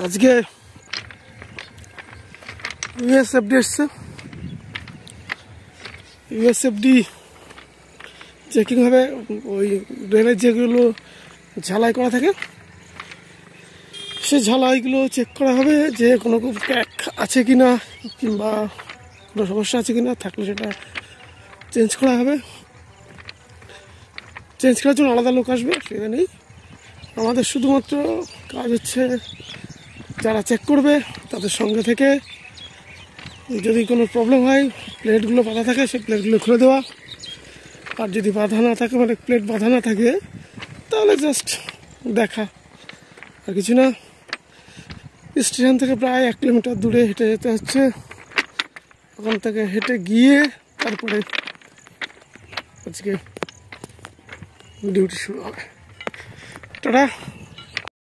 আজকে ইউএসএফডি এসছে। ইউএসএফডি চেকিং হবে, ওই রেলের যেগুলো ঝালাই করা থাকে সে ঝালাইগুলো চেক করা হবে যে কোনো ক্র্যাক আছে কি না, কিংবা কোনো সমস্যা আছে কি না, থাকলে সেটা চেঞ্জ করা হবে। চেঞ্জ করার জন্য আলাদা লোক আসবে, সেটা নেই। আমাদের শুধুমাত্র কাজ হচ্ছে যারা চেক করবে তাদের সঙ্গে থেকে যদি কোনো প্রবলেম হয়, প্লেটগুলো বাঁধা থাকে সেই প্লেটগুলো খুলে দেওয়া, আর যদি বাঁধা না থাকে, মানে প্লেট বাঁধা না থাকে, তাহলে জাস্ট দেখা, আর কিছু না। স্টেশন থেকে প্রায় 1 কিলোমিটার দূরে হেঁটে যেতে হচ্ছে। ওখান থেকে হেঁটে গিয়ে তারপরে আজকে ডিউটি শুরু হবে। টাটা।